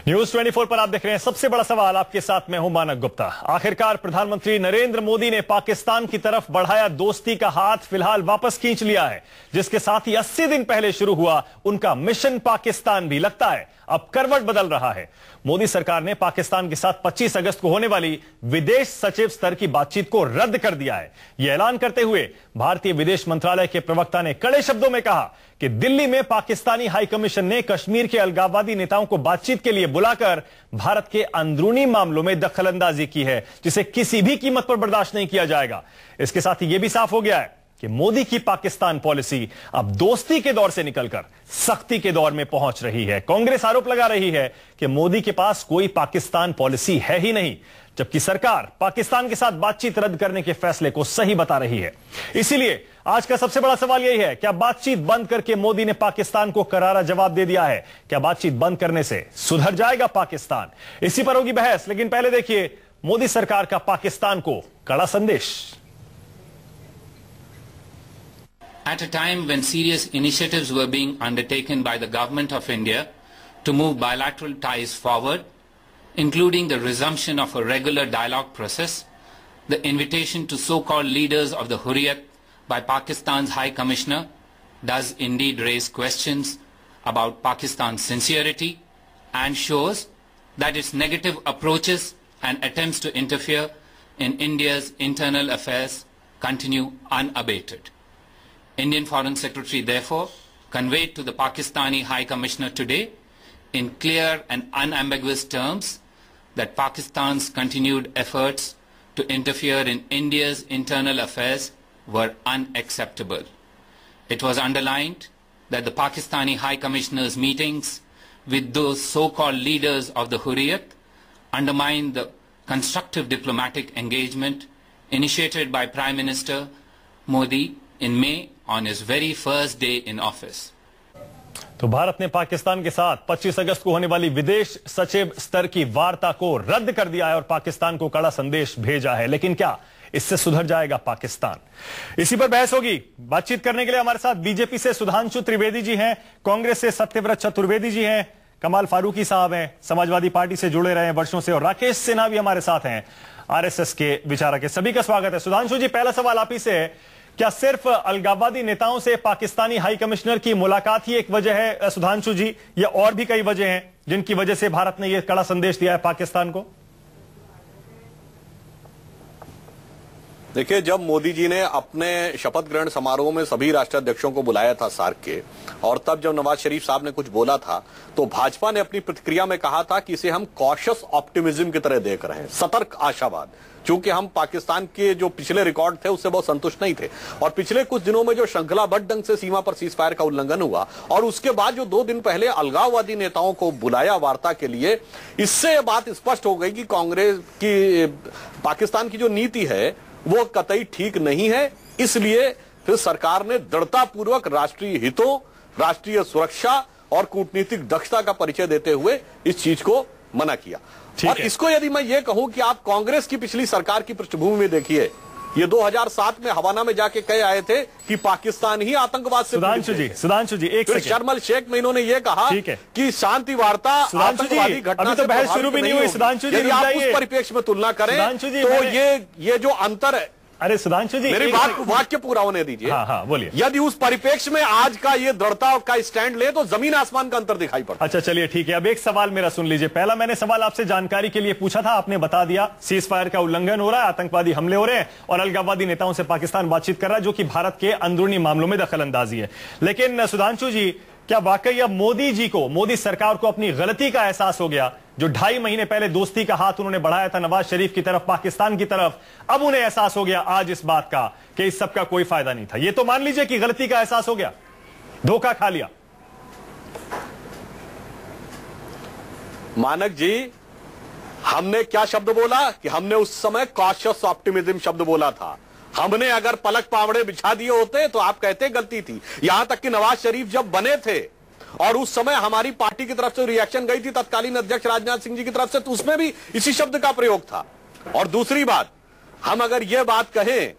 News 24 पर आप देख रहे हैं सबसे बड़ा सवाल। आपके साथ मैं हूं मानक गुप्ता। आखिरकार प्रधानमंत्री नरेंद्र मोदी ने पाकिस्तान की तरफ बढ़ाया दोस्ती का हाथ फिलहाल वापस खींच लिया है, जिसके साथ ही 80 दिन पहले शुरू हुआ उनका मिशन पाकिस्तान भी लगता है अब करवट बदल रहा है। मोदी सरकार ने पाकिस्तान के साथ 25 अगस्त को होने वाली विदेश सचिव स्तर की बातचीत को रद्द कर दिया है। यह ऐलान करते हुए भारतीय विदेश मंत्रालय के प्रवक्ता ने कड़े शब्दों में कहा कि दिल्ली में पाकिस्तानी हाई कमीशन ने कश्मीर के अलगाववादी नेताओं को बातचीत के लिए बुलाकर भारत के अंदरूनी मामलों में दखलंदाजी की है, जिसे किसी भी कीमत पर बर्दाश्त नहीं किया जाएगा। इसके साथ ही यह भी साफ हो गया है कि मोदी की पाकिस्तान पॉलिसी अब दोस्ती के दौर से निकलकर सख्ती के दौर में पहुंच रही है। कांग्रेस आरोप लगा रही है कि मोदी के पास कोई पाकिस्तान पॉलिसी है ही नहीं, जबकि सरकार पाकिस्तान के साथ बातचीत रद्द करने के फैसले को सही बता रही है। इसीलिए आज का सबसे बड़ा सवाल यही है, क्या बातचीत बंद करके मोदी ने पाकिस्तान को करारा जवाब दे दिया है? क्या बातचीत बंद करने से सुधर जाएगा पाकिस्तान? इसी पर होगी बहस, लेकिन पहले देखिए मोदी सरकार का पाकिस्तान को कड़ा संदेश। At a time when serious initiatives were being undertaken by the government of India to move bilateral ties forward, including the resumption of a regular dialogue process, the invitation to so-called leaders of the Hurriyat by Pakistan's High Commissioner does indeed raise questions about Pakistan's sincerity and shows that its negative approaches and attempts to interfere in India's internal affairs continue unabated. Indian Foreign Secretary therefore conveyed to the Pakistani High Commissioner today in clear and unambiguous terms that Pakistan's continued efforts to interfere in India's internal affairs were unacceptable. It was underlined that the Pakistani High Commissioner's meetings with those so-called leaders of the Hurriyat undermined the constructive diplomatic engagement initiated by Prime Minister Modi in May on his very first day in office. तो भारत ने पाकिस्तान के साथ 25 अगस्त को होने वाली विदेश सचिव स्तर की वार्ता को रद्द कर दिया है और पाकिस्तान को कड़ा संदेश भेजा है। लेकिन क्या इससे सुधर जाएगा पाकिस्तान? इसी पर बहस होगी। बातचीत करने के लिए हमारे साथ बीजेपी से सुधांशु त्रिवेदी जी हैं, कांग्रेस से सत्यव्रत चतुर्वेदी जी हैं, कमाल फारूकी साहब हैं, समाजवादी पार्टी से जुड़े रहे हैं वर्षों से, और राकेश सिन्हा भी हमारे साथ हैं, आरएसएस के विचारक है। सभी का स्वागत है। सुधांशु जी, पहला सवाल आप ही से है, क्या सिर्फ अलगाववादी नेताओं से पाकिस्तानी हाई कमिश्नर की मुलाकात ही एक वजह है सुधांशु जी, या और भी कई वजह हैं जिनकी वजह से भारत ने यह कड़ा संदेश दिया है पाकिस्तान को? देखिए, जब मोदी जी ने अपने शपथ ग्रहण समारोह में सभी राष्ट्राध्यक्षों को बुलाया था सार्क के, और तब जब नवाज शरीफ साहब ने कुछ बोला था तो भाजपा ने अपनी प्रतिक्रिया में कहा था कि इसे हम कॉशियस ऑप्टिमिज्म की तरह देख रहे हैं, सतर्क आशावाद, क्योंकि हम पाकिस्तान के जो पिछले रिकॉर्ड थे उससे बहुत संतुष्ट नहीं थे। और पिछले कुछ दिनों में जो श्रृंखलाबद्ध ढंग से सीमा पर सीज फायर का उल्लंघन हुआ, और उसके बाद जो 2 दिन पहले अलगाववादी नेताओं को बुलाया वार्ता के लिए, इससे यह बात स्पष्ट हो गई कि कांग्रेस की पाकिस्तान की जो नीति है वो कतई ठीक नहीं है। इसलिए फिर सरकार ने दृढ़तापूर्वक राष्ट्रीय हितों, राष्ट्रीय सुरक्षा और कूटनीतिक दक्षता का परिचय देते हुए इस चीज को मना किया। और इसको यदि मैं ये कहूं कि आप कांग्रेस की पिछली सरकार की पृष्ठभूमि में देखिए, ये 2007 में हवाना में जाके कह आए थे कि पाकिस्तान ही आतंकवाद से। सुधांशु जी एक सेकंड। शर्मल शेख में इन्होंने ये कहा कि शांति वार्ता आतंकवादी घटना से बहस शुरू भी नहीं हुई। सुधांशु जी, यदि आप उस परिप्रेक्ष्य में तुलना करें तो ये जो अंतर है। अरे सुधांशु जी, मेरी बात वाक्य पूरा होने दीजिए। हाँ, बोलिए। यदि उस परिप्रेक्ष्य में आज का ये दृढ़ता का स्टैंड ले तो जमीन आसमान का अंतर दिखाई पड़ता। अच्छा, चलिए ठीक है। अब एक सवाल मेरा सुन लीजिए। पहला मैंने सवाल आपसे जानकारी के लिए पूछा था, आपने बता दिया सीज फायर का उल्लंघन हो रहा है, आतंकवादी हमले हो रहे हैं और अलगाववादी नेताओं से पाकिस्तान बातचीत कर रहा है, जो कि भारत के अंदरूनी मामलों में दखलंदाजी है। लेकिन सुधांशु जी, क्या वाकई अब मोदी जी को, मोदी सरकार को अपनी गलती का एहसास हो गया? जो 2.5 महीने पहले दोस्ती का हाथ उन्होंने बढ़ाया था नवाज शरीफ की तरफ, पाकिस्तान की तरफ, अब उन्हें एहसास हो गया आज इस बात का कि इस सब का कोई फायदा नहीं था। ये तो मान लीजिए कि गलती का एहसास हो गया, धोखा खा लिया। मानक जी, हमने क्या शब्द बोला कि हमने उस समय कॉशियस ऑप्टिमिज्म शब्द बोला था। हमने अगर पलक पावड़े बिछा दिए होते तो आप कहते गलती थी। यहां तक कि नवाज शरीफ जब बने थे और उस समय हमारी पार्टी की तरफ से रिएक्शन गई थी तत्कालीन अध्यक्ष राजनाथ सिंह जी की तरफ से, तो उसमें भी इसी शब्द का प्रयोग था। और दूसरी बात, हम अगर यह बात कहें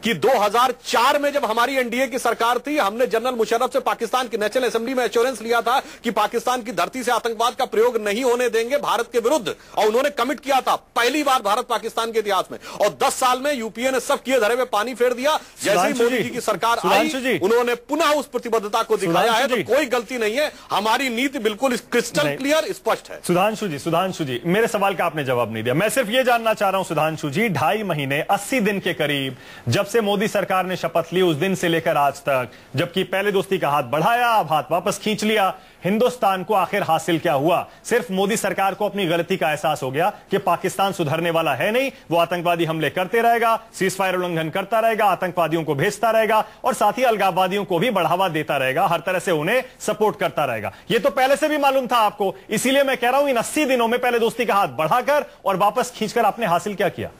कि 2004 में जब हमारी एनडीए की सरकार थी, हमने जनरल मुशर्रफ से पाकिस्तान की नेशनल असेंबली में एश्योरेंस लिया था कि पाकिस्तान की धरती से आतंकवाद का प्रयोग नहीं होने देंगे भारत के विरुद्ध, और उन्होंने कमिट किया था पहली बार भारत पाकिस्तान के इतिहास में। और 10 साल में यूपीए ने सब किए धरे में पानी फेर दिया। जैसे ही मोदी जी की सरकार आई, उन्होंने पुनः उस प्रतिबद्धता को दिखाया है। तो कोई गलती नहीं है, हमारी नीति बिल्कुल क्रिस्टल क्लियर स्पष्ट है। सुधांशु जी, मेरे सवाल का आपने जवाब नहीं दिया। मैं सिर्फ यह जानना चाह रहा हूं सुधांशु जी, 2.5 महीने 80 दिन के करीब जब से मोदी सरकार ने शपथ ली, उस दिन से लेकर आज तक, जबकि पहले दोस्ती का हाथ बढ़ाया, अब हाथ वापस खींच लिया, हिंदुस्तान को आखिर हासिल क्या हुआ? सिर्फ मोदी सरकार को अपनी गलती का एहसास हो गया कि पाकिस्तान सुधरने वाला है नहीं, वो आतंकवादी हमले करते रहेगा, सीज फायर उल्लंघन करता रहेगा, आतंकवादियों को भेजता रहेगा और साथ ही अलगाववादियों को भी बढ़ावा देता रहेगा, हर तरह से उन्हें सपोर्ट करता रहेगा। यह तो पहले से भी मालूम था आपको, इसीलिए मैं कह रहा हूं इन 80 दिनों में पहले दोस्ती का हाथ बढ़ाकर और वापस खींचकर आपने हासिल क्या किया?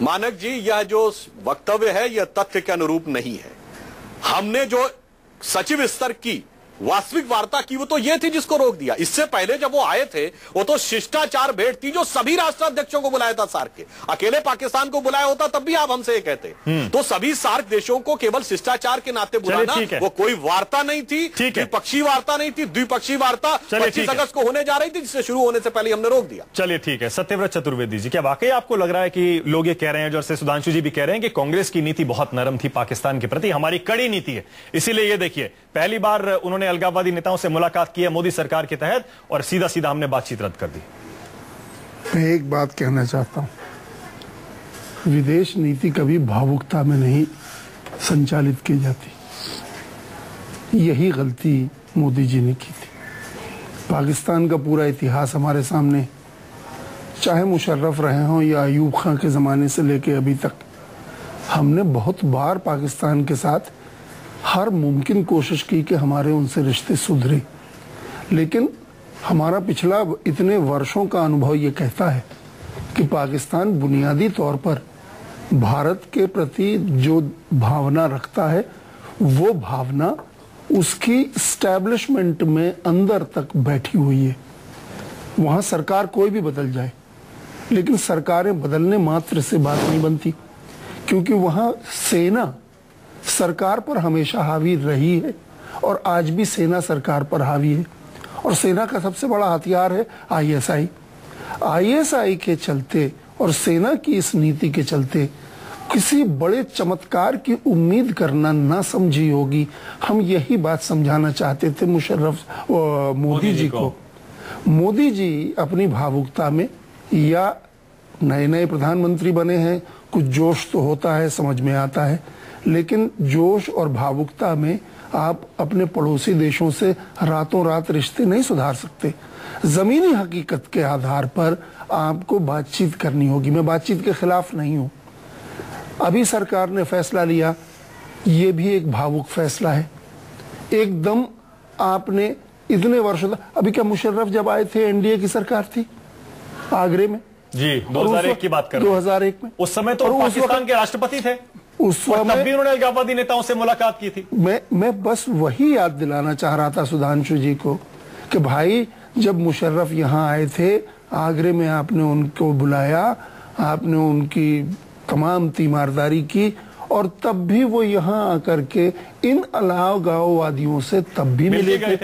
मानक जी, यह जो वक्तव्य है यह तथ्य के अनुरूप नहीं है। हमने जो सचिव स्तर की वास्तविक वार्ता की वो तो ये थी जिसको रोक दिया। इससे पहले जब वो आए थे वो तो शिष्टाचार भेंट थी जो सभी राष्ट्राध्यक्षों को बुलाया था सार्क के। अकेले पाकिस्तान को बुलाया होता तब भी आप हमसे ये कहते। तो सभी सार्क देशों को केवल शिष्टाचार के नाते बुलाना, वो कोई वार्ता नहीं थी, द्विपक्षीय वार्ता नहीं थी। द्विपक्षीय वार्ता 25 अगस्त को होने जा रही थी, जिससे शुरू होने से पहले हमने रोक दिया। चलिए ठीक है। सत्यव्रत चतुर्वेदी जी, क्या वाकई आपको लग रहा है कि लोग ये कह रहे हैं, जैसे सुधांशु जी भी कह रहे हैं कि कांग्रेस की नीति बहुत नरम थी पाकिस्तान के प्रति, हमारी कड़ी नीति है, इसीलिए ये देखिए पहली बार उन्होंने अलगाववादी नेताओं से मुलाकात की है मोदी सरकार के तहत और सीधा सीधा हमने बातचीत रद्द कर दी। मैं एक बात कहना चाहता हूं, विदेश नीति कभी भावुकता में नहीं संचालित की जाती। यही गलती मोदी जी ने की थी। पाकिस्तान का पूरा इतिहास हमारे सामने, चाहे मुशर्रफ रहे हों या अयूब खां के ज़माने से लेके अभी तक, हमने बहुत बार पाकिस्तान के साथ हर मुमकिन कोशिश की कि हमारे उनसे रिश्ते सुधरे, लेकिन हमारा पिछला इतने वर्षों का अनुभव ये कहता है कि पाकिस्तान बुनियादी तौर पर भारत के प्रति जो भावना रखता है वो भावना उसकी एस्टैब्लिशमेंट में अंदर तक बैठी हुई है। वहाँ सरकार कोई भी बदल जाए, लेकिन सरकारें बदलने मात्र से बात नहीं बनती, क्योंकि वहाँ सेना सरकार पर हमेशा हावी रही है और आज भी सेना सरकार पर हावी है। और सेना का सबसे बड़ा हथियार है आईएसआई। आईएसआई के चलते और सेना की इस नीति के चलते किसी बड़े चमत्कार की उम्मीद करना ना समझी होगी। हम यही बात समझाना चाहते थे मोदी जी को। मोदी जी अपनी भावुकता में, या नए नए प्रधानमंत्री बने हैं, कुछ जोश तो होता है, समझ में आता है, लेकिन जोश और भावुकता में आप अपने पड़ोसी देशों से रातों रात रिश्ते नहीं सुधार सकते। जमीनी हकीकत के आधार पर आपको बातचीत करनी होगी। मैं बातचीत के खिलाफ नहीं हूं। अभी सरकार ने फैसला लिया, ये भी एक भावुक फैसला है। एकदम आपने इतने वर्षों, अभी क्या मुशर्रफ जब आए थे एनडीए की सरकार थी आगरे में जी, 2001 की बात कर रहे हैं। 2001 में उस समय तो पाकिस्तान के राष्ट्रपति थे, उस समय तब भी उन्होंने अलगाववादी नेताओं से मुलाकात की थी। मैं बस वही याद दिलाना चाह रहा था सुधांशु जी को कि भाई जब मुशर्रफ यहाँ आए थे आगरे में, आपने उनको बुलाया, आपने उनकी तमाम तीमारदारी की, और तब भी वो यहाँ आकर के इन अलगाववादियों से तब भी मिले थे।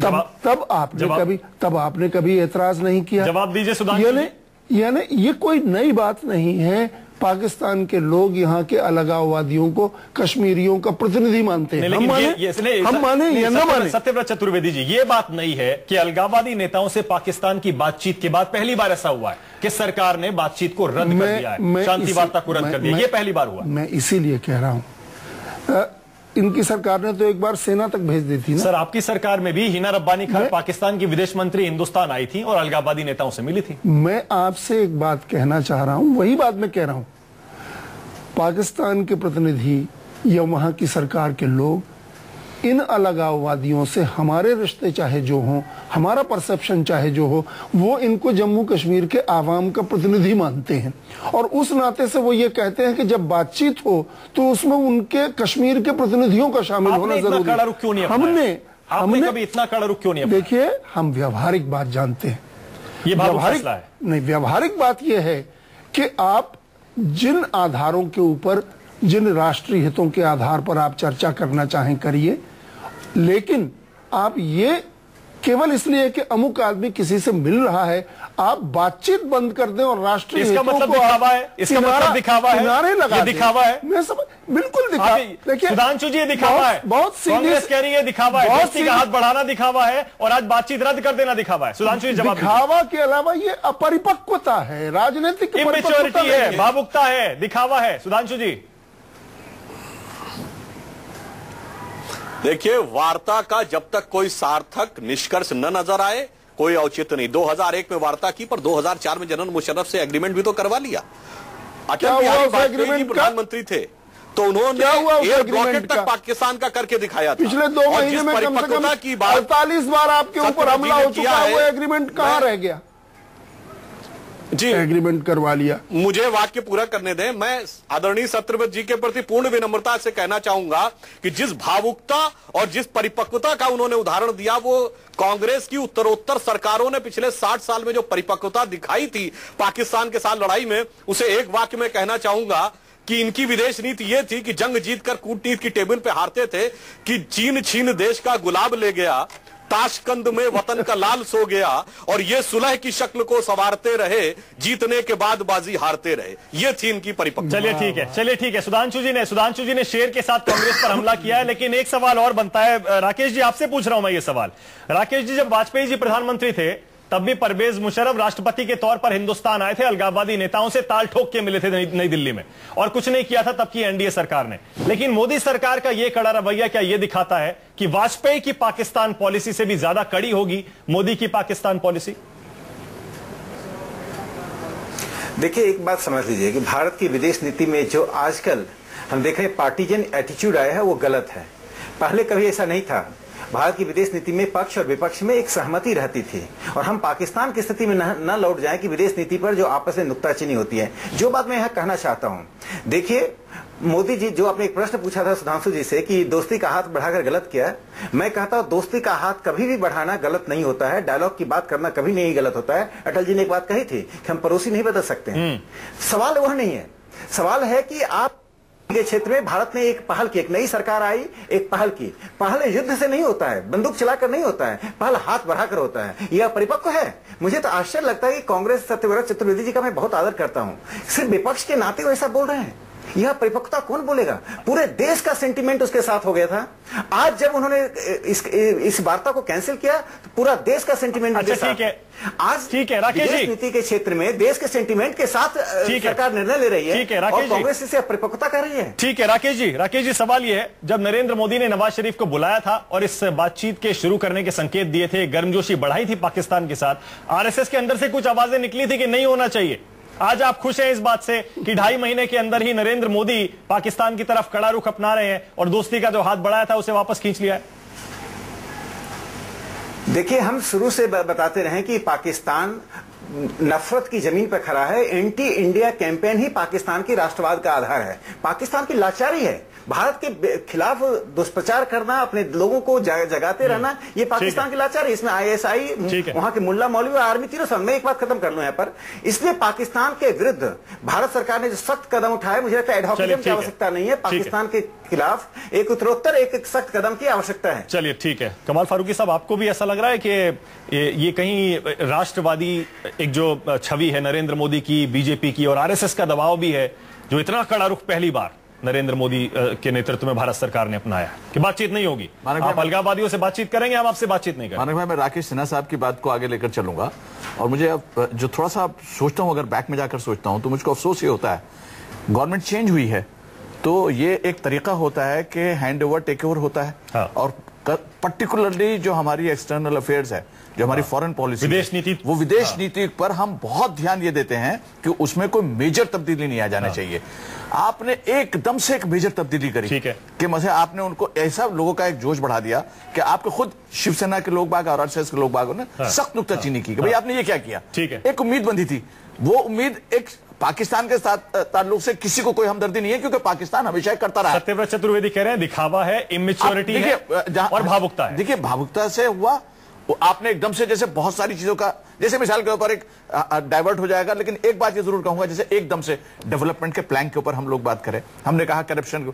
तब आपने कभी एतराज नहीं किया। जवाब दीजिए सुधांशु जी। यानी ये कोई नई बात नहीं है। पाकिस्तान के लोग यहाँ के अलगाववादियों को कश्मीरियों का प्रतिनिधि मानते हैं। हम माने या न माने। सत्यव्रत चतुर्वेदी जी, ये बात नहीं है कि अलगाववादी नेताओं से पाकिस्तान की बातचीत के बाद पहली बार ऐसा हुआ है कि सरकार ने बातचीत को रद्द कर दिया है, शांति वार्ता को रद्द कर दिया। ये पहली बार हुआ। मैं इसीलिए कह रहा हूँ, इनकी सरकार ने तो एक बार सेना तक भेज दी थी ना। सर, आपकी सरकार में भी हिना रब्बानी खान पाकिस्तान की विदेश मंत्री हिंदुस्तान आई थी और अलगाववादी नेताओं से मिली थी। मैं आपसे एक बात कहना चाह रहा हूं, वही बात मैं कह रहा हूं। पाकिस्तान के प्रतिनिधि या वहां की सरकार के लोग इन अलगाववादियों से हमारे रिश्ते चाहे जो हों, हमारा परसेप्शन चाहे जो हो, वो इनको जम्मू कश्मीर के आवाम का प्रतिनिधि मानते हैं। और उस नाते से वो ये कहते हैं कि जब बातचीत हो तो उसमें उनके कश्मीर के प्रतिनिधियों का शामिल होना जरूरी है। हमने कभी इतना कड़ा रुख क्यों नहीं? देखिए, हम व्यावहारिक बात जानते हैं। ये व्यावहारिक नहीं, व्यावहारिक बात यह है कि आप जिन आधारों के ऊपर, जिन राष्ट्रीय हितों के आधार पर आप चर्चा करना चाहें करिए, लेकिन आप ये केवल इसलिए कि अमुक आदमी किसी से मिल रहा है, आप बातचीत बंद कर दें और राष्ट्रीय इसका मतलब दिखावा है, इसका मतलब दिखावा है, ये दिखावा है। मैं सब बिल्कुल दिखावा। देखिए सुधांशु जी, ये दिखावा है। बहुत कांग्रेस कह रही है दिखावा है, दोस्ती का हाथ बढ़ाना दिखावा है और आज बातचीत रद्द कर देना दिखावा है। सुधांशु जी जवाब। दिखावा के अलावा ये अपरिपक्वता है, राजनीतिक इमेच्योरिटी है, भावुकता है, दिखावा है। सुधांशु जी देखिए, वार्ता का जब तक कोई सार्थक निष्कर्ष न नजर आए, कोई औचित्य नहीं। 2001 में वार्ता की, पर 2004 में जनरल मुशर्रफ से एग्रीमेंट भी तो करवा लिया। अटल बिहारी वाजपेयी जी प्रधानमंत्री थे तो उन्होंने एयर रॉकेट तक पाकिस्तान का करके दिखाया था। पिछले 2 महीने में कम से कम 48 बार आपके ऊपर हमला हो चुका है, वो एग्रीमेंट कहां रह गया? जी, एग्रीमेंट करवा लिया। मुझे वाक्य पूरा करने दें। मैं आदरणीय सत्यव्रत जी के प्रति पूर्ण विनम्रता से कहना चाहूंगा कि जिस भावुकता और जिस परिपक्वता का उन्होंने उदाहरण दिया, वो कांग्रेस की उत्तरोत्तर सरकारों ने पिछले 60 साल में जो परिपक्वता दिखाई थी पाकिस्तान के साथ लड़ाई में, उसे एक वाक्य में कहना चाहूंगा कि इनकी विदेश नीति यह थी कि जंग जीतकर कूटनीति की टेबल पे हारते थे कि चीन छीन देश का गुलाब ले गया, ताशकंद में वतन का लाल सो गया, और ये सुलह की शक्ल को संवारते रहे, जीतने के बाद बाजी हारते रहे। ये थी इनकी परिपक्वता। चलिए ठीक है। सुधांशु जी ने शेर के साथ कांग्रेस पर हमला किया है, लेकिन एक सवाल और बनता है। राकेश जी, आपसे पूछ रहा हूं मैं ये सवाल। राकेश जी, जब वाजपेयी जी प्रधानमंत्री थे तब भी परवेज मुशर्रफ राष्ट्रपति के तौर पर हिंदुस्तान आए थे, अलगाववादी नेताओं से ताल ठोक के मिले थे नई दिल्ली में, और कुछ नहीं किया था तब की एनडीए सरकार ने। लेकिन मोदी सरकार का यह कड़ा रवैया क्या यह दिखाता है कि वाजपेयी की पाकिस्तान पॉलिसी से भी ज्यादा कड़ी होगी मोदी की पाकिस्तान पॉलिसी? देखिए, एक बात समझ लीजिए कि भारत की विदेश नीति में जो आजकल हम देख रहे हैं पार्टीजन एटीट्यूड आया है, वो गलत है। पहले कभी ऐसा नहीं था। भारत की विदेश नीति में पक्ष और विपक्ष में एक सहमति रहती थी, और हम पाकिस्तान की स्थिति में न लौट जाएं कि विदेश नीति पर जो आपस में नुक्ताचीनी होती है। जो बात मैं यहां कहना चाहता हूं, देखिए मोदी जी, जो आपने एक प्रश्न पूछा था सुधांशु जी से कि दोस्ती का हाथ बढ़ाकर गलत किया, मैं कहता हूं दोस्ती का हाथ कभी भी बढ़ाना गलत नहीं होता है, डायलॉग की बात करना कभी नहीं गलत होता है। अटल जी ने एक बात कही थी कि हम पड़ोसी नहीं बदल सकते हैं। सवाल वह नहीं है, सवाल है कि आप के क्षेत्र में भारत ने एक पहल की, एक नई सरकार आई, एक पहल की। पहल युद्ध से नहीं होता है, बंदूक चलाकर नहीं होता है, पहल हाथ बढ़ाकर होता है। यह परिपक्व है। मुझे तो आश्चर्य लगता है कि कांग्रेस सत्यव्रत चतुर्वेदी जी का मैं बहुत आदर करता हूं, सिर्फ विपक्ष के नाते वैसा बोल रहे हैं। यह परिपक्वता कौन बोलेगा? पूरे देश का सेंटीमेंट उसके साथ हो गया था। आज जब उन्होंने इस वार्ता को कैंसिल किया तो पूरा देश का सेंटीमेंट ठीक है। आज ठीक है राकेश जी, नीति के क्षेत्र में देश के सेंटीमेंट के साथ सरकार निर्णय ले रही है। ठीक है राकेश जी, कांग्रेस इसे परिपक्वता कर रही है। ठीक है राकेश जी, सवाल यह है, जब नरेंद्र मोदी ने नवाज शरीफ को बुलाया था और इस बातचीत के शुरू करने के संकेत दिए थे, गर्मजोशी बढ़ाई थी पाकिस्तान के साथ, आरएसएस के अंदर से कुछ आवाजें निकली थी कि नहीं होना चाहिए। आज आप खुश हैं इस बात से कि 2.5 महीने के अंदर ही नरेंद्र मोदी पाकिस्तान की तरफ कड़ा रुख अपना रहे हैं और दोस्ती का जो हाथ बढ़ाया था उसे वापस खींच लिया है? देखिए, हम शुरू से बताते रहे कि पाकिस्तान नफरत की जमीन पर खड़ा है। एंटी इंडिया कैंपेन ही पाकिस्तान की राष्ट्रवाद का आधार है। पाकिस्तान की लाचारी है। भारत के खिलाफ दुष्प्रचार करना, अपने लोगों को जगाते रहना, ये पाकिस्तान की लाचारी। इसमें आईएसआई, वहां के मुल्ला मौलवी और आर्मी तीनों सब। मैं एक बात खत्म कर लूं यहाँ पर। इसलिए पाकिस्तान के विरुद्ध भारत सरकार ने जो सख्त कदम उठाए, मुझे लगता है एडहॉक की आवश्यकता नहीं है। पाकिस्तान के खिलाफ एक उत्तरोत्तर एक सख्त कदम की आवश्यकता है। चलिए ठीक है। कमाल फारूकी साहब, आपको भी ऐसा लग रहा है कि ये कहीं राष्ट्रवादी एक जो छवि है नरेंद्र मोदी की, बीजेपी की और आरएसएस का दबाव भी है, जो इतना कड़ा रुख पहली बार नरेंद्र मोदी के नेतृत्व में भारत सरकार ने अपनाया कि बातचीत नहीं होगी, आप अलगाववादियों से बातचीत करेंगे, हम आपसे बातचीत नहीं करेंगे? मानक भाई, मैं राकेश सिन्हा साहब की बात को आगे लेकर चलूंगा, और मुझे अब जो थोड़ा सा सोचता हूं, अगर बैक में जाकर सोचता हूं तो मुझको अफसोस ये होता है, गवर्नमेंट चेंज हुई है तो ये एक तरीका होता है कि हैंड ओवर टेक ओवर होता है। हाँ। और पर्टिकुलरली जो हमारी एक्सटर्नल अफेयर्स है, जो हमारी फॉरेन पॉलिसी, विदेश नीति, वो विदेश नीति पर हम बहुत ध्यान ये देते हैं कि उसमें कोई मेजर तब्दीली नहीं आ जाना चाहिए। आपने एकदम से एक मेजर तब्दीली करी, ठीक है, कि मतलब आपने उनको ऐसा लोगों का एक जोश बढ़ा दिया कि आपके खुद शिवसेना के लोग बाग और आरएसएस के लोग बागों ने सख्त नुक्ताचीनी की कि भाई आपने ये क्या किया। ठीक है, एक उम्मीद बंधी थी, वो उम्मीद एक पाकिस्तान के साथ ताल्लुक से किसी को कोई हमदर्दी नहीं है, क्योंकि पाकिस्तान हमेशा करता रहा। सत्यव्रत चतुर्वेदी कह रहे हैं दिखावा है, इमेच्योरिटी है और भावुकता है। देखिए, भावुकता से हुआ आपने एकदम से जैसे बहुत सारी चीजों का, जैसे मिसाल के ऊपर एक डाइवर्ट हो जाएगा, लेकिन एक बात ये जरूर कहूंगा, जैसे एकदम से डेवलपमेंट के प्लान के ऊपर हम लोग बात करें, हमने कहा करप्शन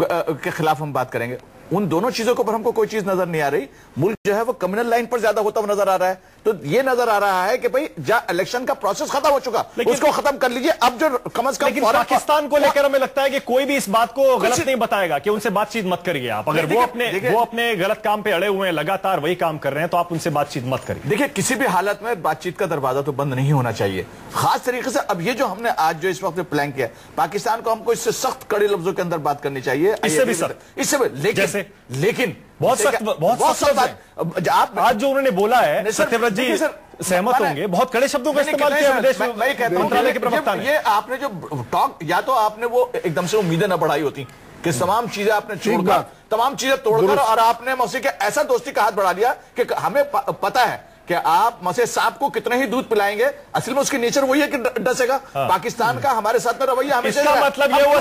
के खिलाफ हम बात करेंगे, उन दोनों चीजों के ऊपर हमको कोई चीज नजर नहीं आ रही। मुल्क जो है वो कम्युनल लाइन पर ज्यादा होता हुआ नजर आ रहा है। तो ये नजर आ रहा है कि भाई इलेक्शन का प्रोसेस खत्म हो चुका, उसको खत्म कर लीजिए। अब जो कम से कम लेकिन पाकिस्तान को लेकर हमें लगता है कि कोई भी इस बात को गलत नहीं बताएगा कि उनसे बातचीत मत करिए आप। अगर वो अपने गलत काम पे अड़े हुए हैं, लगातार वही काम कर रहे हैं, तो आप उनसे बातचीत मत करिए। देखिए, किसी भी हालत में बातचीत का दरवाजा तो बंद नहीं होना चाहिए। खास तरीके से अब ये जो हमने आज जो इस वक्त प्लान किया, पाकिस्तान को हमको इससे सख्त कड़े लफ्जों के अंदर बात करनी चाहिए। इससे भी सर, इससे भी, लेकिन बहुत सख्त बात आप आज जो उन्होंने बोला है, सत्यव्रत जी सहमत होंगे, बहुत कड़े शब्दों का इस्तेमाल किया विदेश मंत्रालय के प्रवक्ता ने। ये आपने जो टॉक, या तो आपने वो एकदम से उम्मीदें न बढ़ाई होती कि तमाम चीजें आपने छोड़कर, तमाम चीजें तोड़कर, और आपने मौसी के ऐसा दोस्ती का हाथ बढ़ा दिया कि हमें पता है कि आप मसे सांप को कितने ही दूध पिलाएंगे, असल में उसकी नेचर वही है कि डसेगा। पाकिस्तान का हमारे साथ में रवैया हमेशा, इसका मतलब ये हुआ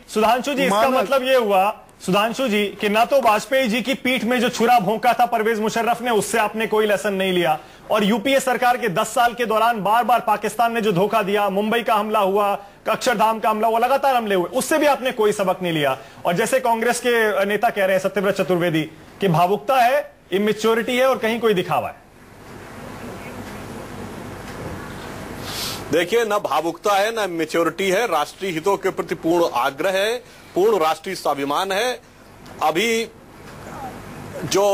सुधांशु जी, इसका मतलब ये हुआ सुधांशु जी कि ना तो वाजपेयी जी की पीठ में जो छुरा भोंका था परवेज मुशर्रफ ने, उससे आपने कोई लेसन नहीं लिया, और यूपीए सरकार के 10 साल के दौरान बार बार पाकिस्तान ने जो धोखा दिया, मुंबई का हमला हुआ, अक्षरधाम का हमला हुआ, लगातार हमले हुए, उससे भी आपने कोई सबक नहीं लिया। और जैसे कांग्रेस के नेता कह रहे हैं सत्यव्रत चतुर्वेदी कि भावुकता है, इमेच्योरिटी है और कहीं कोई दिखावा है। देखिए, ना भावुकता है ना मैच्योरिटी है, राष्ट्रीय हितों के प्रति पूर्ण आग्रह है, पूर्ण राष्ट्रीय स्वाभिमान है। अभी जो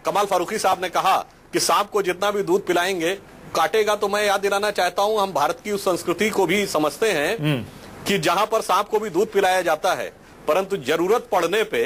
कमाल फारूकी साहब ने कहा कि सांप को जितना भी दूध पिलाएंगे काटेगा, तो मैं याद दिलाना चाहता हूं, हम भारत की उस संस्कृति को भी समझते हैं कि जहां पर सांप को भी दूध पिलाया जाता है, परंतु जरूरत पड़ने पे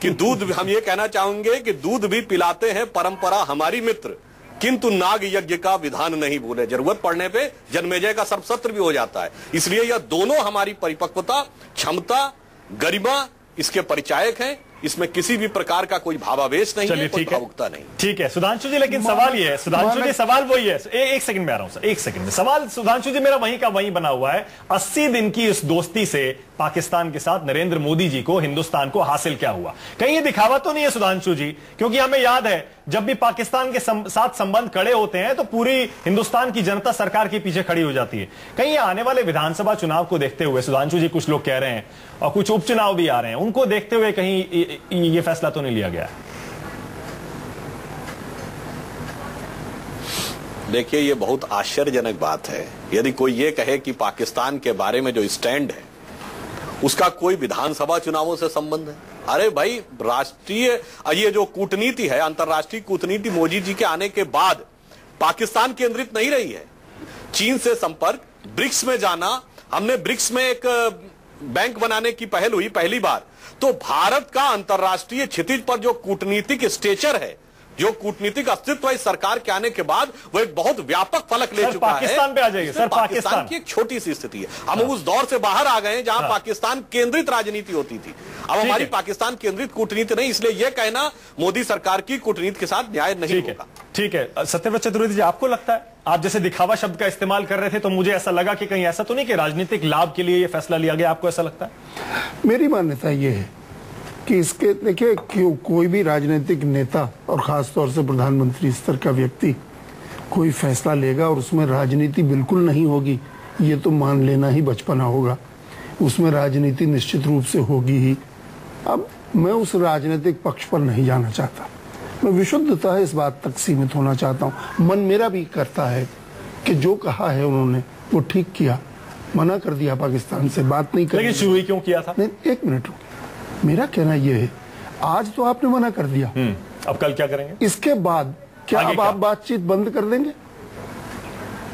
कि दूध, हम ये कहना चाहेंगे कि दूध भी पिलाते हैं परंपरा हमारी मित्र, किंतु नाग यज्ञ का विधान नहीं भूले। जरूरत पड़ने पे जन्मेजय का सर्वसत्र भी हो जाता है। इसलिए यह दोनों हमारी परिपक्वता, क्षमता, गरिमा इसके परिचायक हैं। इसमें किसी भी प्रकार का कोई भावावेश नहीं है, कोई भावुकता नहीं। ठीक है सुधांशु जी, लेकिन सवाल ये है, सुधांशु जी सवाल वही है, एक सेकंड में आ रहा हूं सर, एक सेकंड में सवाल सुधांशु जी मेरा वहीं का वहीं बना हुआ है। 80 दिन की इस दोस्ती से पाकिस्तान के साथ नरेंद्र मोदी जी को, हिंदुस्तान को हासिल क्या हुआ? कहीं ये दिखावा तो नहीं है सुधांशु जी? क्योंकि हमें याद है जब भी पाकिस्तान के साथ संबंध कड़े होते हैं तो पूरी हिंदुस्तान की जनता सरकार के पीछे खड़ी हो जाती है। कहीं आने वाले विधानसभा चुनाव को देखते हुए सुधांशु जी, कुछ लोग कह रहे हैं, और कुछ उपचुनाव भी आ रहे हैं, उनको देखते हुए कहीं ये फैसला तो नहीं लिया गया? देखिए, ये बहुत आश्चर्यजनक बात है यदि कोई ये कहे कि पाकिस्तान के बारे में जो स्टैंड है उसका कोई विधानसभा चुनावों से संबंध है। अरे भाई, राष्ट्रीय ये जो कूटनीति है, अंतर्राष्ट्रीय कूटनीति मोदी जी के आने के बाद पाकिस्तान केंद्रित नहीं रही है। चीन से संपर्क, ब्रिक्स में जाना, हमने ब्रिक्स में एक बैंक बनाने की पहल हुई पहली बार, तो भारत का अंतर्राष्ट्रीय क्षितिज पर जो कूटनीतिक स्टेचर है, जो कूटनीतिक अस्तित्व इस सरकार के आने के बाद, वो एक बहुत व्यापक फलक ले चुका है। पाकिस्तान पे आ जाइए सर, पाकिस्तान की एक छोटी सी स्थिति है। हम उस दौर से बाहर आ गए जहां पाकिस्तान केंद्रित राजनीति होती थी। अब हमारी पाकिस्तान केंद्रित कूटनीति नहीं, इसलिए यह कहना मोदी सरकार की कूटनीति के साथ न्याय नहीं होगा। ठीक है सत्यव्रत चतुर्वेदी जी, आपको लगता है, आप जैसे दिखावा शब्द का इस्तेमाल कर रहे थे, तो मुझे ऐसा लगा कि कहीं ऐसा तो नहीं कि राजनीतिक लाभ के लिए यह फैसला लिया गया? आपको ऐसा लगता है? मेरी मान्यता यह है कि इसके, देखिए, कोई भी राजनीतिक नेता और खासतौर से प्रधानमंत्री स्तर का व्यक्ति कोई फैसला लेगा और उसमें राजनीति बिल्कुल नहीं होगी, ये तो मान लेना ही बचपना होगा। उसमें राजनीति निश्चित रूप से होगी ही। अब मैं उस राजनीतिक पक्ष पर नहीं जाना चाहता, मैं विशुद्धतः इस बात तक सीमित होना चाहता हूँ। मन मेरा भी करता है कि जो कहा है उन्होंने वो ठीक किया, मना कर दिया पाकिस्तान से बात नहीं कर। लेकिन शुरू ही क्यों किया था? नहीं, एक मिनट, मेरा कहना यह है, आज तो आपने मना कर दिया, अब कल क्या करेंगे? इसके बाद क्या अब आप बातचीत बंद कर देंगे?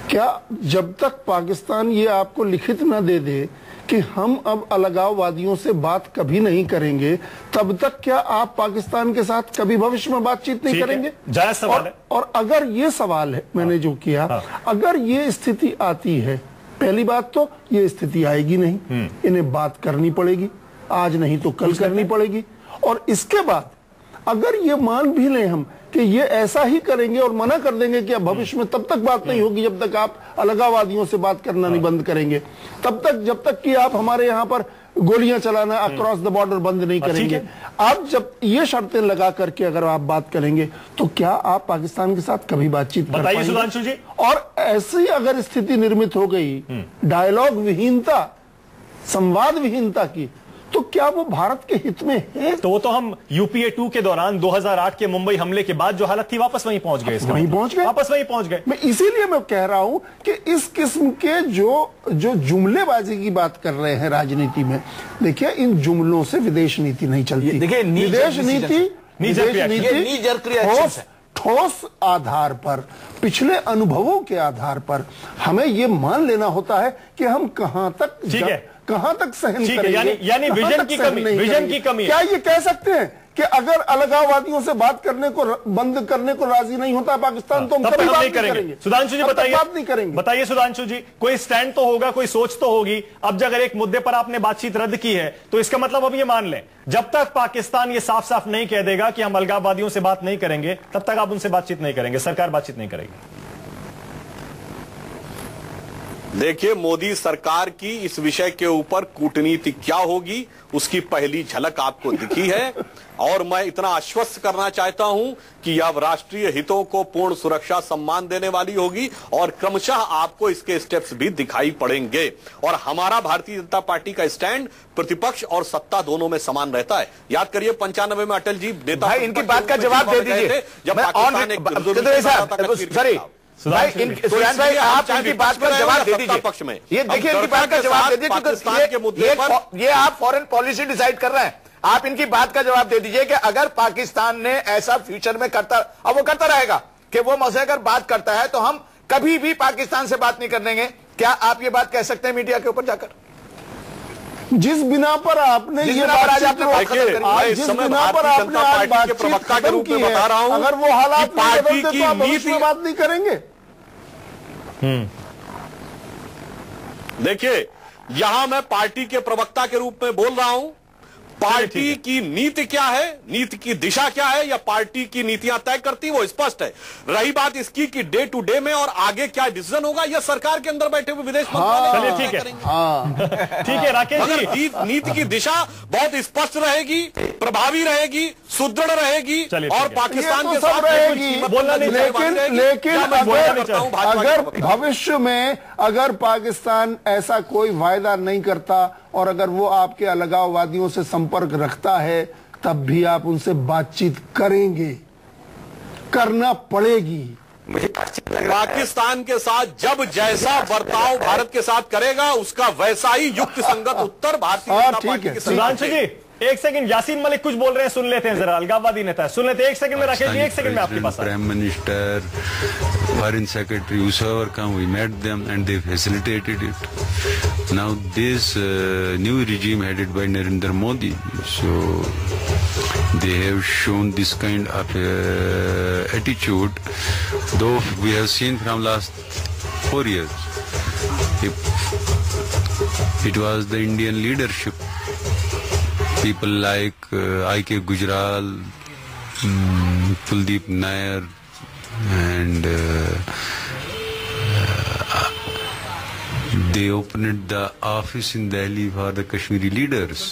क्या जब तक पाकिस्तान ये आपको लिखित न दे दे कि हम अब अलगाववादियों से बात कभी नहीं करेंगे, तब तक क्या आप पाकिस्तान के साथ कभी भविष्य में बातचीत नहीं करेंगे? जायज सवाल है। और अगर ये सवाल है, मैंने जो किया, अगर ये स्थिति आती है, पहली बात तो ये स्थिति आएगी नहीं, इन्हें बात करनी पड़ेगी, आज नहीं तो कल करनी पड़ेगी। और इसके बाद अगर ये मान भी लें हम कि ये ऐसा ही करेंगे और मना कर देंगे कि अब भविष्य में तब तक बात नहीं होगी जब तक आप अलगाववादियों से बात करना नहीं बंद करेंगे, तब तक जब तक कि आप हमारे यहाँ पर गोलियां चलाना अक्रॉस द बॉर्डर बंद नहीं करेंगे। आप जब ये शर्तें लगा करके अगर आप बात करेंगे तो क्या आप पाकिस्तान के साथ कभी बातचीत कर पाएंगे? सुधांशु जी, और ऐसी अगर स्थिति निर्मित हो गई डायलॉग विहीनता, संवाद विहीनता की, तो क्या वो भारत के हित में है? तो वो तो हम यूपीए 2 के दौरान 2008 के मुंबई हमले के बाद जो हालत थी वापस वहीं पहुंच गए, वापस वहीं पहुंच गए। मैं इसीलिए मैं कह रहा हूं कि इस किस्म के जो जुमलेबाजी की बात कर रहे हैं राजनीति में, देखिए इन जुमलों से विदेश नीति नहीं चलती। देखिए विदेश नीति ठोस आधार पर, पिछले अनुभवों के आधार पर हमें यह मान लेना होता है कि हम कहां तक सहन करेंगे, यानी विजन की कमी। क्या ये कह सकते हैं कि अगर अलगाववादियों से बात करने को बंद करने को राजी नहीं होता पाकिस्तान, तो हम कभी बात नहीं करेंगे? सुधांशु जी बताइए, बात नहीं करेंगे। बताइए सुधांशु जी, कोई स्टैंड तो होगा, कोई सोच तो होगी। अब अगर एक मुद्दे पर आपने बातचीत रद्द की है तो इसका मतलब अब ये मान लें, जब तक पाकिस्तान ये साफ साफ नहीं कह देगा कि हम अलगाववादियों से बात नहीं करेंगे, तब तक आप उनसे बातचीत नहीं करेंगे, सरकार बातचीत नहीं करेगी। देखिए, मोदी सरकार की इस विषय के ऊपर कूटनीति क्या होगी उसकी पहली झलक आपको दिखी है, और मैं इतना आश्वस्त करना चाहता हूं कि यह राष्ट्रीय हितों को पूर्ण सुरक्षा सम्मान देने वाली होगी, और क्रमशः आपको इसके स्टेप्स भी दिखाई पड़ेंगे। और हमारा भारतीय जनता पार्टी का स्टैंड प्रतिपक्ष और सत्ता दोनों में समान रहता है। याद करिए 95 में अटल जी नेता, इनकी बात का जवाब दे दीजिए। जब पाकिस्तान भाई आप इनकी बात का जवाब दे दीजिए पक्ष में। ये देखिए इनकी बात का जवाब दे दीजिए, पाकिस्तान के मुद्दे पर ये आप फॉरेन पॉलिसी डिसाइड कर रहे हैं। आप इनकी बात का जवाब दे दीजिए कि अगर पाकिस्तान ने ऐसा फ्यूचर में करता, अब वो करता रहेगा कि वो मसले अगर बात करता है तो हम कभी भी पाकिस्तान से बात नहीं कर देंगे, क्या आप ये बात कह सकते हैं मीडिया के ऊपर जाकर? जिस बिना पर आपने ये बात के प्रवक्ता के रूप में बता रहा हूं, अगर वो हालात पार्टी की नीति बात नहीं करेंगे। देखिए, यहां मैं पार्टी के प्रवक्ता के रूप में बोल रहा हूं, पार्टी की नीति क्या है, नीति की दिशा क्या है, या पार्टी की नीतियां तय करती वो स्पष्ट है। रही बात इसकी कि डे टू डे में और आगे क्या डिसीजन होगा, यह सरकार के अंदर बैठे हुए विदेश मंत्री ठीक है। ठीक है राकेश जी, नीति की दिशा बहुत स्पष्ट रहेगी, प्रभावी रहेगी, सुदृढ़ रहेगी, और पाकिस्तान के साथ रहेगी। लेकिन अगर भविष्य में अगर पाकिस्तान ऐसा कोई वायदा नहीं करता और अगर वो आपके अलगाववादियों से संपर्क रखता है, तब भी आप उनसे बातचीत करेंगे, करना पड़ेगी। पाकिस्तान के साथ जब जैसा बर्ताव भारत के साथ करेगा उसका वैसा ही युक्त संगत उत्तर भारतीय जनता पार्टी के। सुधांशु जी एक सेकंड, यासीन मलिक कुछ बोल रहे हैं, सुन लेते हैं जरा, अलगाववादी नेता सुन लेते हैं। एक सेकंड में राकेश जी, एक सेकंड में आपके पास। Prime minister, foreign secretary, whosoever come, we met them and they facilitated it. Now this new regime headed by Narendra Modi, so they have shown this kind of attitude, though we have seen from last 4 years. It was the Indian leadership. People like I.K. Gujral, Kuldeep Nair, and they opened the office in Delhi for the Kashmiri leaders.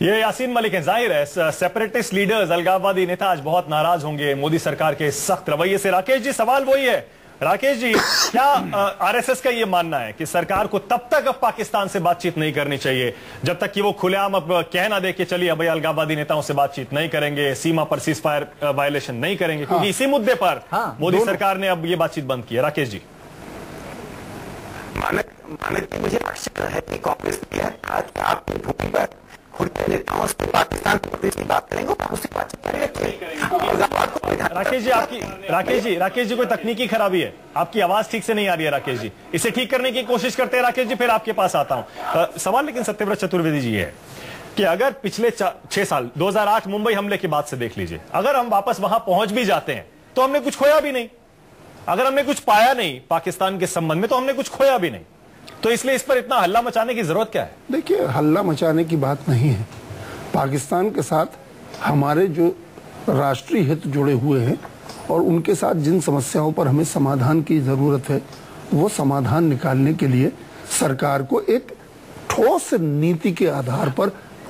ये यासीन मलिक हैं। जाहिर है separatist leaders, अलगाववादी नेता आज बहुत नाराज होंगे मोदी सरकार के सख्त रवैये से। राकेश जी सवाल वही है, राकेश जी क्या आरएसएस का ये मानना है कि सरकार को तब तक अब पाकिस्तान से बातचीत नहीं करनी चाहिए जब तक कि वो खुलेआम अब कह ना दे के चलिए भाई अलगाववादी नेताओं से बातचीत नहीं करेंगे, सीमा पर सीजफायर वायलेशन नहीं करेंगे, क्योंकि इसी मुद्दे पर मोदी सरकार ने अब ये बातचीत बंद की है। राकेश जी मुझे आश्चर्य है कि कांग्रेस आपकी भूमि पर खुद के नेताओं से पाकिस्तान की बात करेंगे, उससे बातचीत करेंगे। राकेश जी कोई तकनीकी खराबी है, आपकी आवाज ठीक से नहीं आ रही है राकेश जी, इसे ठीक करने की कोशिश करते हैं राकेश जी, फिर आपके पास आता हूं। सवाल लेकिन सत्यव्रत चतुर्वेदी जी है कि अगर पिछले 6 साल 2008 मुंबई हमले के बाद से देख लीजिए, अगर हम वापस वहां पहुंच भी जाते हैं तो हमने कुछ खोया भी नहीं, अगर हमने कुछ पाया नहीं पाकिस्तान के संबंध में तो हमने कुछ खोया भी नहीं, तो इसलिए इस पर इतना हल्ला मचाने की जरूरत क्या है? देखिए, हल्ला मचाने की बात नहीं है। पाकिस्तान के साथ हमारे जो राष्ट्रीय हित जुड़े हुए हैं और उनके साथ जिन समस्याओं पर हमें समाधान की जरूरत है, वो समाधान निकालने के लिए सरकार को एक ठोस नीति के आधार पर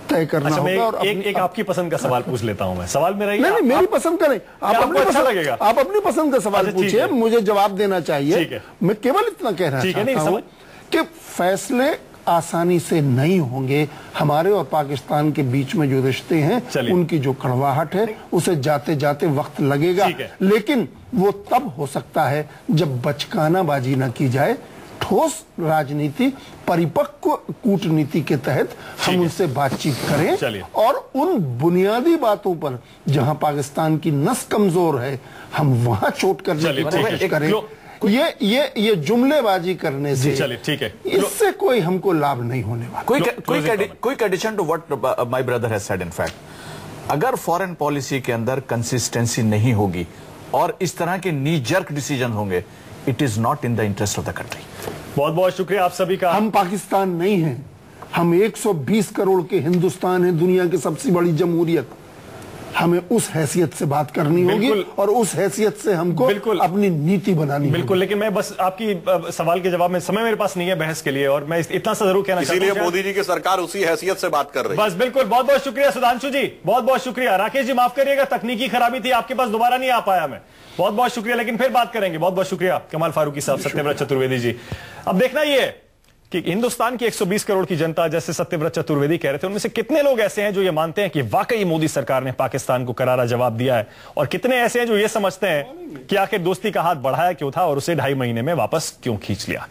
तय करना होगा। और एक आपकी पसंद का सवाल पूछ लेता हूं मैं। सवाल मेरा नहीं, मेरी पसंद का नहीं, आप अपनी पसंद का सवाल पूछिए, मुझे जवाब देना चाहिए। मैं केवल इतना कहना चाहता हूं कि फैसले आसानी से नहीं होंगे। हमारे और पाकिस्तान के बीच में जो रिश्ते हैं उनकी जो कड़वाहट है उसे जाते जाते वक्त लगेगा, लेकिन वो तब हो सकता है जब बचकानाबाजी न की जाए। ठोस राजनीति, परिपक्व कूटनीति के तहत हम उनसे बातचीत करें और उन बुनियादी बातों पर जहां पाकिस्तान की नस कमजोर है हम वहां चोट करने की कोशिश करें। ये जुमलेबाजी करने से ठीक है, इससे कोई हमको लाभ नहीं होने वाला। Quick addition to what my brother has said. In fact, अगर फॉरेन पॉलिसी के अंदर कंसिस्टेंसी नहीं होगी और इस तरह के नी जर्क डिसीजन होंगे, it is not in the interest of the country. बहुत बहुत शुक्रिया आप सभी का। हम पाकिस्तान नहीं हैं, हम 120 करोड़ के हिंदुस्तान है, दुनिया की सबसे बड़ी जमहूरियत। हमें उस हैसियत से बात करनी होगी और उस हैसियत से हमको अपनी नीति बनानी होगी। बिल्कुल, लेकिन मैं बस आपकी सवाल के जवाब में समय मेरे पास नहीं है बहस के लिए, और मैं इतना सा जरूर कहना चाहता हूं, इसीलिए मोदी जी की सरकार उसी हैसियत से बात कर रही है। बस बिल्कुल, बहुत बहुत शुक्रिया सुधांशु जी, बहुत बहुत शुक्रिया। राकेश जी माफ करिएगा, तकनीकी खराबी थी, आपके पास दोबारा नहीं आ पाया मैं। बहुत बहुत शुक्रिया, लेकिन फिर बात करेंगे। बहुत बहुत शुक्रिया कमाल फारूकी साहब, सत्यव्रत चतुर्वेदी जी। अब देखना ये है कि हिंदुस्तान की 120 करोड़ की जनता, जैसे सत्यव्रत चतुर्वेदी कह रहे थे, उनमें से कितने लोग ऐसे हैं जो ये मानते हैं कि वाकई मोदी सरकार ने पाकिस्तान को करारा जवाब दिया है, और कितने ऐसे हैं जो ये समझते हैं कि आखिर दोस्ती का हाथ बढ़ाया क्यों था और उसे 2.5 महीने में वापस क्यों खींच लिया।